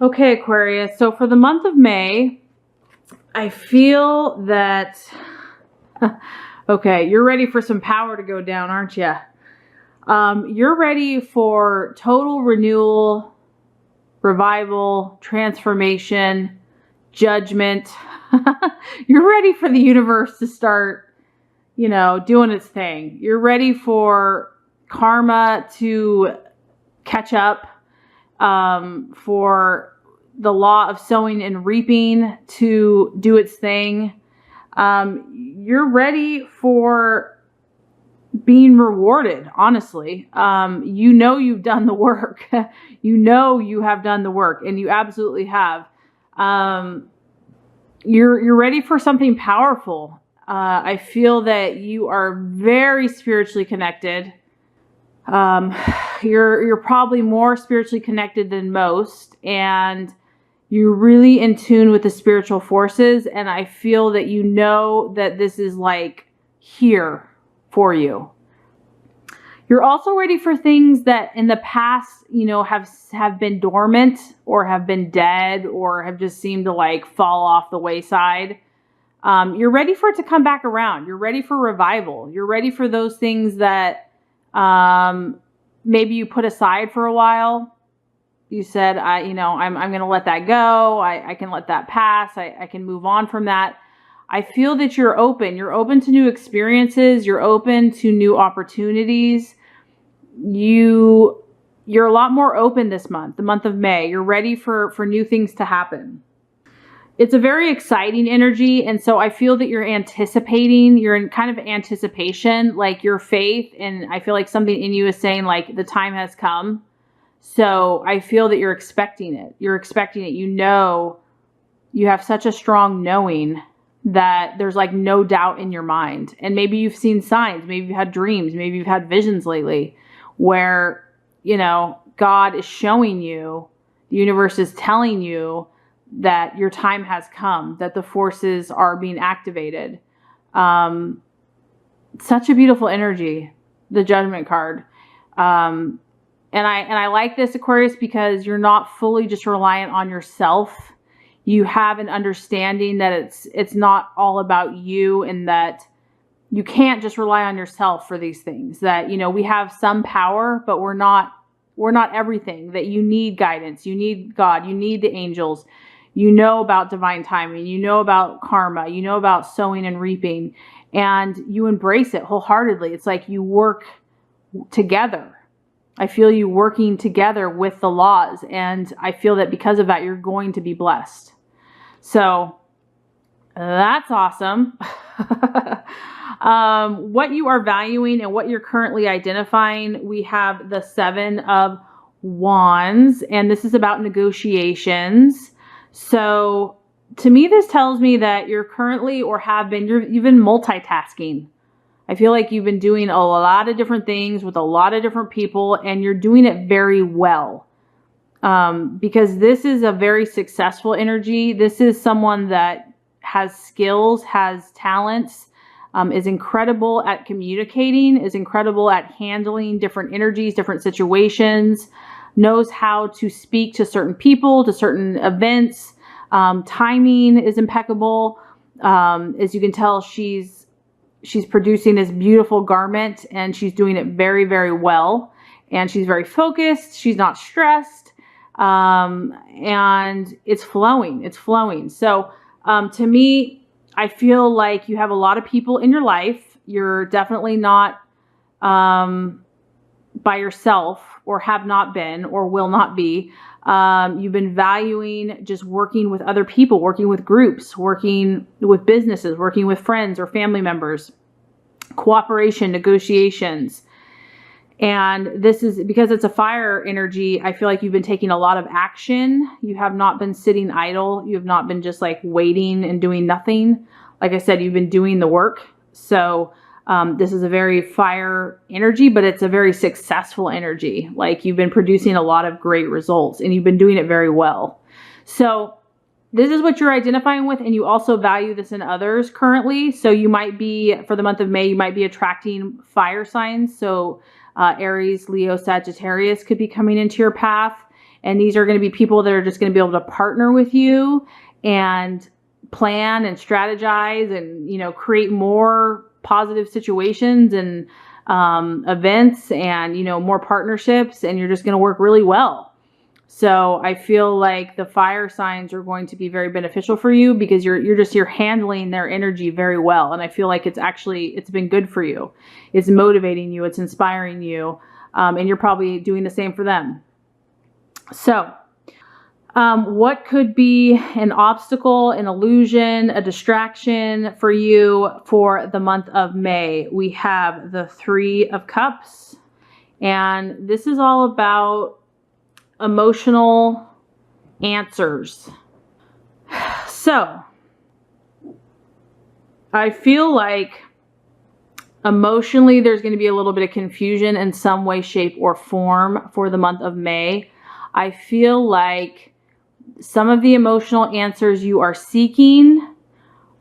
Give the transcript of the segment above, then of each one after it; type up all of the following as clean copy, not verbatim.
Okay, Aquarius. So for the month of May, I feel that, okay, you're ready for some power to go down, aren't you? You're ready for total renewal, revival, transformation, judgment. You're ready for the universe to start, doing its thing. You're ready for karma to catch up, for the law of sowing and reaping to do its thing. You're ready for being rewarded, honestly. You've done the work. You have done the work, and you absolutely have. You're ready for something powerful. I feel that you are very spiritually connected. You're probably more spiritually connected than most, and you're really in tune with the spiritual forces. And I feel that that this is like here for you. You're also ready for things that in the past, have been dormant or have been dead or have just seemed to like fall off the wayside. You're ready for it to come back around. You're ready for revival. You're ready for those things that maybe you put aside for a while. You said, I'm going to let that go. I can let that pass. I can move on from that. I feel that you're open. You're open to new experiences. You're open to new opportunities. You're a lot more open this month, the month of May. You're ready for new things to happen. It's a very exciting energy. And so I feel that you're anticipating, you're in kind of anticipation, like your faith. And I feel like something in you is saying like the time has come. So I feel that you're expecting it. You're expecting it. You have such a strong knowing that there's like no doubt in your mind. And maybe you've seen signs, maybe you've had dreams, maybe you've had visions lately where, God is showing you, the universe is telling you that your time has come, that the forces are being activated. Such a beautiful energy, the Judgment card. And I like this, Aquarius, because you're not fully just reliant on yourself. You have an understanding that it's not all about you, and that you can't just rely on yourself for these things. That, we have some power, but we're not everything. That you need guidance. You need God. You need the angels. You know about divine timing. You know about karma. You know about sowing and reaping. And you embrace it wholeheartedly. It's like you work together. I feel you working together with the laws. And I feel that because of that, you're going to be blessed. So that's awesome. What you are valuing and what you're currently identifying, we have the 7 of Wands, and this is about negotiations. So to me, this tells me that you're currently, or have been, you've been multitasking. I feel like you've been doing a lot of different things with a lot of different people, and you're doing it very well. Because this is a very successful energy. This is someone that has skills, has talents, is incredible at communicating, is incredible at handling different energies, different situations, knows how to speak to certain people, to certain events. Timing is impeccable. As you can tell, she's producing this beautiful garment, and she's doing it very, very well. And she's very focused. She's not stressed. And it's flowing. It's flowing. So, to me, I feel like you have a lot of people in your life. You're definitely not, by yourself, or have not been, or will not be. You've been valuing just working with other people, working with groups, working with businesses, working with friends or family members, cooperation, negotiations. And this is because it's a fire energy. I feel like you've been taking a lot of action. You have not been sitting idle. You have not been just like waiting and doing nothing. Like I said, you've been doing the work. So this is a very fire energy, but it's a very successful energy. Like you've been producing a lot of great results, and you've been doing it very well. So this is what you're identifying with, and you also value this in others currently. So you might be, for the month of May, you might be attracting fire signs. So Aries, Leo, Sagittarius could be coming into your path. And these are going to be people that are just going to be able to partner with you and plan and strategize and, you know, create more positive situations and events and, you know, more partnerships, and you're just going to work really well. So I feel like the fire signs are going to be very beneficial for you because you're handling their energy very well. And I feel like it's been good for you. It's motivating you. It's inspiring you. And you're probably doing the same for them. So, what could be an obstacle, an illusion, a distraction for you for the month of May? We have the Three of Cups, and this is all about emotional answers. So, I feel like emotionally there's going to be a little bit of confusion in some way, shape, or form for the month of May. I feel like some of the emotional answers you are seeking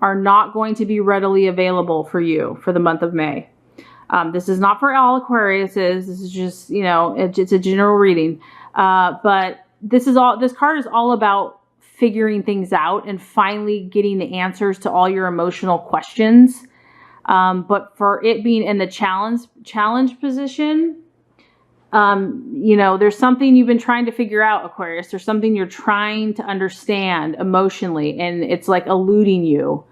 are not going to be readily available for you for the month of May. This is not for all Aquariuses. This is just, you know, it's a general reading. But this card is all about figuring things out and finally getting the answers to all your emotional questions. But for it being in the challenge position, you know, there's something you've been trying to figure out, Aquarius. There's something you're trying to understand emotionally, and it's like eluding you.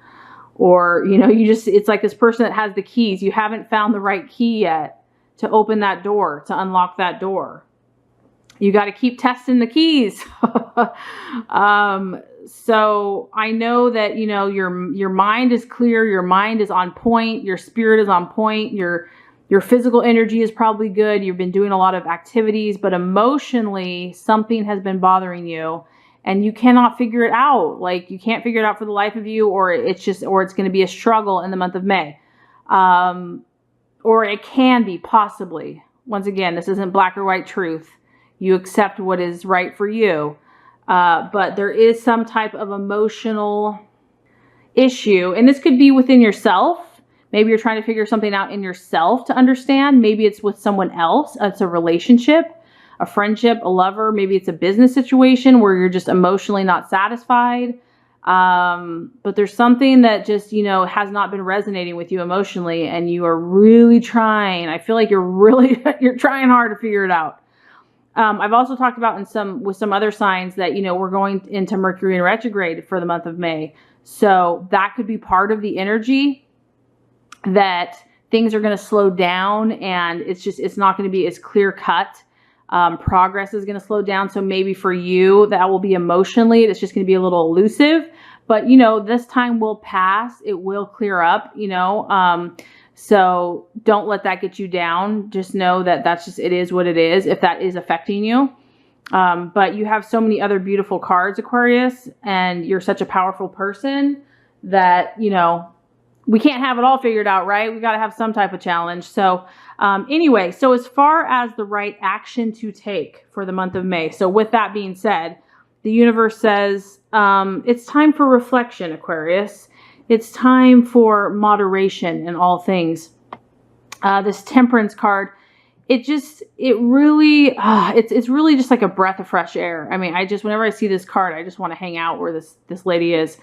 Or, you know, it's like this person that has the keys. You haven't found the right key yet to open that door, to unlock that door. You got to keep testing the keys. So I know that, you know, your mind is clear. Your mind is on point. Your spirit is on point. Your physical energy is probably good. You've been doing a lot of activities, but emotionally something has been bothering you. And you cannot figure it out. Like, you can't figure it out for the life of you, or it's going to be a struggle in the month of May. Or it can be, possibly. Once again, this isn't black or white truth. You accept what is right for you. But there is some type of emotional issue. And this could be within yourself. Maybe you're trying to figure something out in yourself to understand. Maybe it's with someone else. It's a relationship, a friendship, a lover. Maybe it's a business situation where you're just emotionally not satisfied. But there's something that just, you know, has not been resonating with you emotionally, and you are really trying. I feel like you're trying hard to figure it out. I've also talked about with some other signs that, you know, we're going into Mercury in retrograde for the month of May. So that could be part of the energy, that things are going to slow down, and it's not going to be as clear cut. Progress is going to slow down. So maybe for you, that will be emotionally, it's just going to be a little elusive, but, you know, this time will pass. It will clear up, you know. So don't let that get you down. Just know that it is what it is, if that is affecting you. But you have so many other beautiful cards, Aquarius, and you're such a powerful person that, you know, we can't have it all figured out, right? We got to have some type of challenge. So anyway, so as far as the right action to take for the month of May. So with that being said, the universe says it's time for reflection, Aquarius. It's time for moderation in all things. This Temperance card, it's really just like a breath of fresh air. I mean, whenever I see this card, I just want to hang out where this lady is.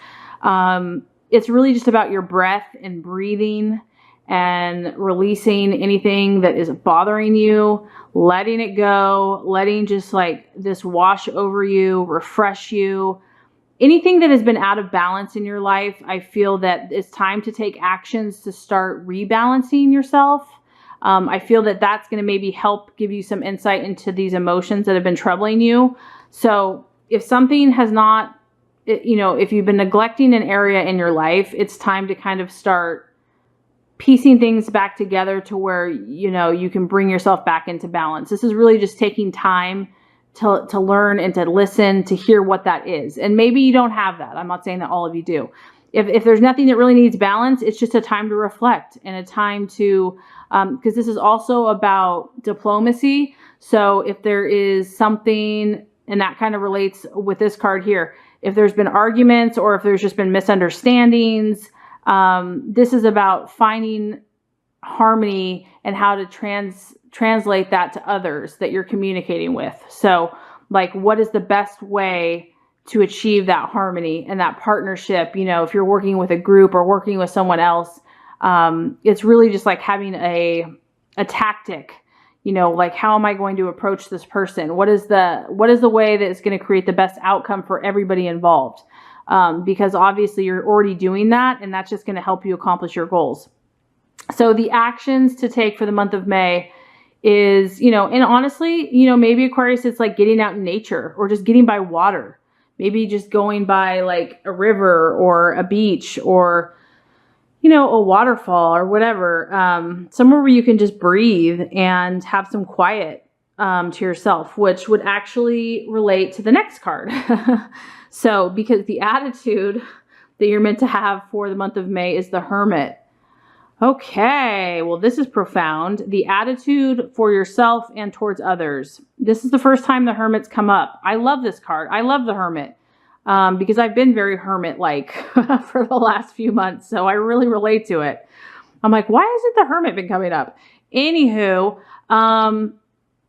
It's really just about your breath and breathing and releasing anything that is bothering you, letting it go, letting just like this wash over you, refresh you. Anything that has been out of balance in your life, I feel that it's time to take actions to start rebalancing yourself. I feel that that's going to maybe help give you some insight into these emotions that have been troubling you. So if something has not, you know, if you've been neglecting an area in your life, it's time to kind of start piecing things back together to where, you know, you can bring yourself back into balance. This is really just taking time to learn and to listen, to hear what that is. And maybe you don't have that. I'm not saying that all of you do. If there's nothing that really needs balance, it's just a time to reflect and a time to, because this is also about diplomacy. So if there is something, and that kind of relates with this card here, if there's been arguments or if there's just been misunderstandings, this is about finding harmony and how to translate that to others that you're communicating with. So Like, what is the best way to achieve that harmony and that partnership? You know, if you're working with a group or working with someone else, it's really just like having a tactic, you know, like, how am I going to approach this person? What is the way that is going to create the best outcome for everybody involved? Because obviously you're already doing that, and that's just going to help you accomplish your goals. So the actions to take for the month of May is, you know, and honestly, you know, maybe Aquarius, it's like getting out in nature or just getting by water. Maybe just going by like a river or a beach or, you know, a waterfall or whatever. Somewhere where you can just breathe and have some quiet to yourself, which would actually relate to the next card. So, because the attitude that you're meant to have for the month of May is the Hermit. Okay, well, this is profound. The attitude for yourself and towards others. This is the first time the Hermit's come up. I love this card. I love the Hermit because I've been very hermit-like for the last few months, so I really relate to it. I'm like, why hasn't the Hermit been coming up? Anywho,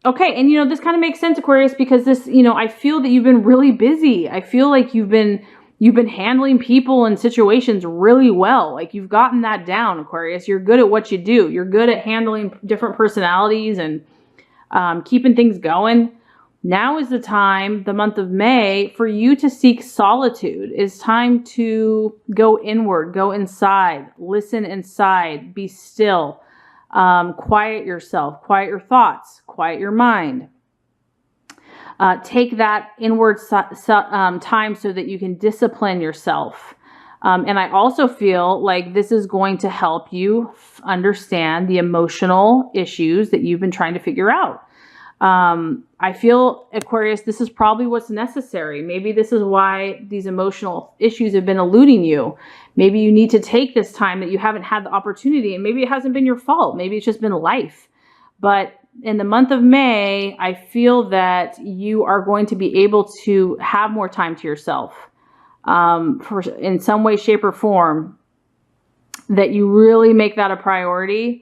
okay, and you know, this kind of makes sense, Aquarius, because this, you know, I feel that you've been really busy. I feel like you've been handling people and situations really well. Like, you've gotten that down, Aquarius. You're good at what you do. You're good at handling different personalities and keeping things going. Now is the time, the month of May, for you to seek solitude. It's time to go inward, go inside, listen inside, be still, quiet yourself, quiet your thoughts, quiet your mind. Take that inward time so that you can discipline yourself. And I also feel like this is going to help you understand the emotional issues that you've been trying to figure out. I feel, Aquarius, this is probably what's necessary. Maybe this is why these emotional issues have been eluding you. Maybe you need to take this time that you haven't had the opportunity, and maybe it hasn't been your fault. Maybe it's just been life. But in the month of May, I feel that you are going to be able to have more time to yourself in some way, shape, or form, that you really make that a priority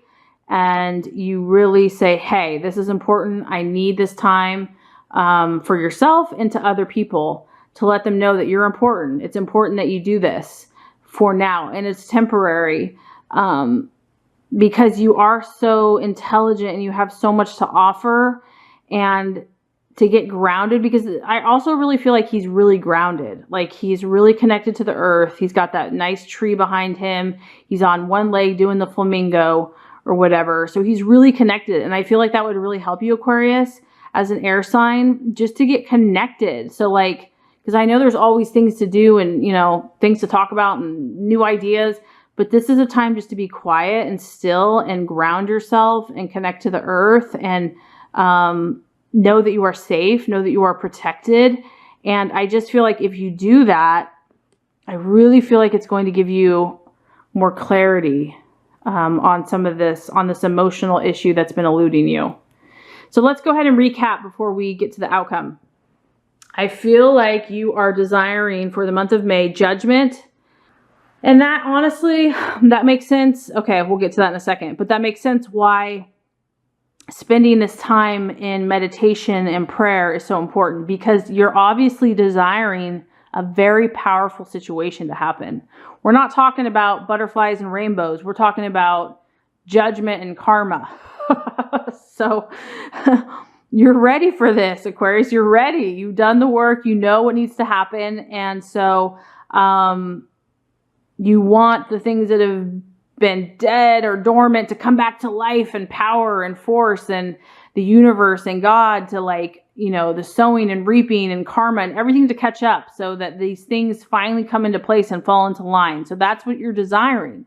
and you really say, hey, this is important. I need this time for yourself and to other people, to let them know that you're important. It's important that you do this for now, and it's temporary. Because you are so intelligent and you have so much to offer, and to get grounded, because I also really feel like he's really grounded. Like, he's really connected to the earth. He's got that nice tree behind him. He's on one leg doing the flamingo or whatever. So he's really connected. And I feel like that would really help you, Aquarius, as an air sign, just to get connected. So like, because I know there's always things to do and, you know, things to talk about and new ideas. But this is a time just to be quiet and still and ground yourself and connect to the earth and know that you are safe, know that you are protected. And I just feel like if you do that, I really feel like it's going to give you more clarity on some of this, on this emotional issue that's been eluding you. So let's go ahead and recap before we get to the outcome. I feel like you are desiring for the month of May judgment. And that, honestly, that makes sense. Okay, we'll get to that in a second. But that makes sense why spending this time in meditation and prayer is so important, because you're obviously desiring a very powerful situation to happen. We're not talking about butterflies and rainbows. We're talking about judgment and karma. So you're ready for this, Aquarius. You're ready. You've done the work. You know what needs to happen. And so you want the things that have been dead or dormant to come back to life and power and force, and the universe and God to, like, you know, the sowing and reaping and karma and everything to catch up, so that these things finally come into place and fall into line. So that's what you're desiring.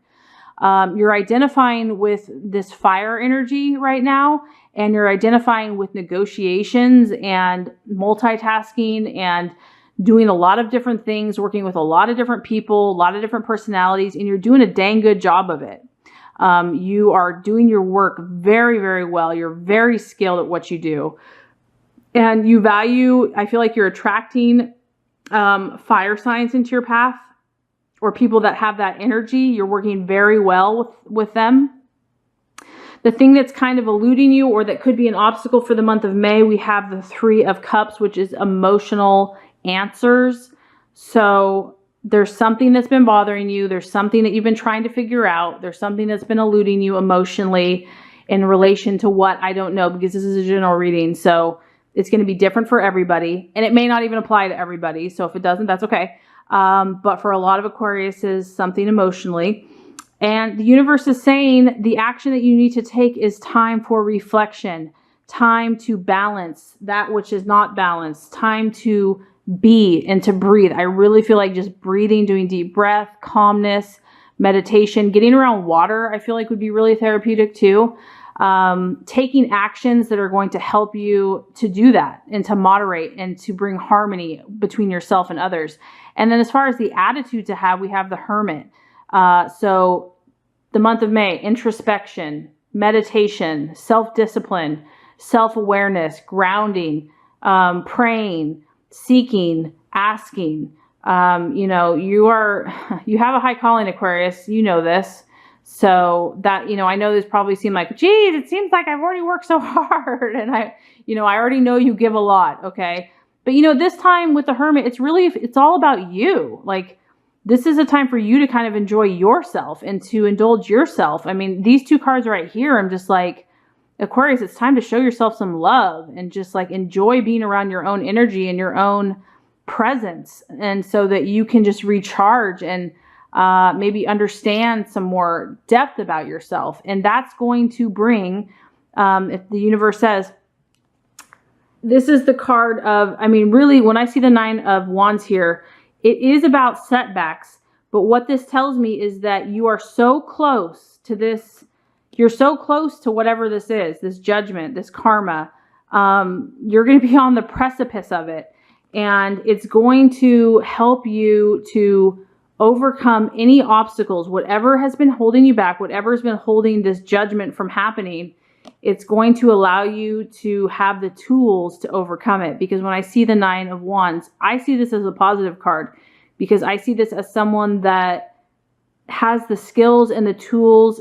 You're identifying with this fire energy right now, and you're identifying with negotiations and multitasking and doing a lot of different things, working with a lot of different people, a lot of different personalities, and you're doing a dang good job of it. You are doing your work very, very well. You're very skilled at what you do. And you value, I feel like you're attracting fire signs into your path, or people that have that energy. You're working very well with them. the thing that's kind of eluding you or that could be an obstacle for the month of May, we have the Three of Cups, which is emotional answers. So there's something that's been bothering you. There's something that you've been trying to figure out. There's something that's been eluding you emotionally in relation to what, I don't know, because this is a general reading. So it's going to be different for everybody, and it may not even apply to everybody. So if it doesn't, that's okay. But for a lot of Aquariuses, something emotionally. And the universe is saying the action that you need to take is time for reflection, time to balance that which is not balanced, time to be and to breathe. I really feel like just breathing, doing deep breath, calmness, meditation, getting around water, I feel like would be really therapeutic too. Taking actions that are going to help you to do that and to moderate and to bring harmony between yourself and others. And then as far as the attitude to have, we have the Hermit. So the month of May, introspection, meditation, self-discipline, self-awareness, grounding, praying, seeking, asking. You know, you have a high calling, Aquarius. You know this. So that, I know this probably seemed like, geez, it seems like I've already worked so hard. And I already know you give a lot. Okay. But this time with the Hermit, it's all about you. Like, this is a time for you to kind of enjoy yourself and to indulge yourself. I mean, these two cards right here, I'm just like, Aquarius, it's time to show yourself some love and just like enjoy being around your own energy and your own presence. And so that you can just recharge and maybe understand some more depth about yourself. And that's going to bring, if the universe says, this is the card of, really, when I see the Nine of Wands here, it is about setbacks. But what this tells me is that you are so close to this. You're so close to whatever this is, this judgment, this karma. You're going to be on the precipice of it. And it's going to help you to overcome any obstacles, whatever has been holding you back, whatever has been holding this judgment from happening. It's going to allow you to have the tools to overcome it. Because when I see the Nine of Wands, I see this as a positive card, because I see this as someone that has the skills and the tools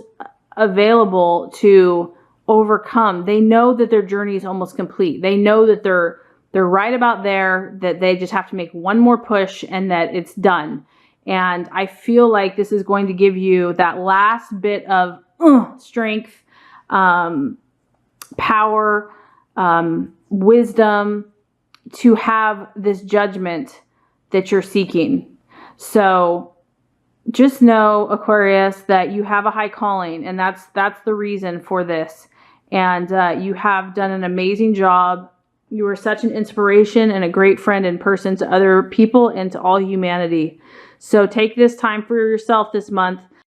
available to overcome. They know that their journey is almost complete. They know that they're right about there, that they just have to make one more push and that it's done. And I feel like this is going to give you that last bit of strength, power, wisdom to have this judgment that you're seeking. So just know, Aquarius, that you have a high calling, and that's the reason for this. And you have done an amazing job. You are such an inspiration and a great friend in person to other people and to all humanity. So take this time for yourself this month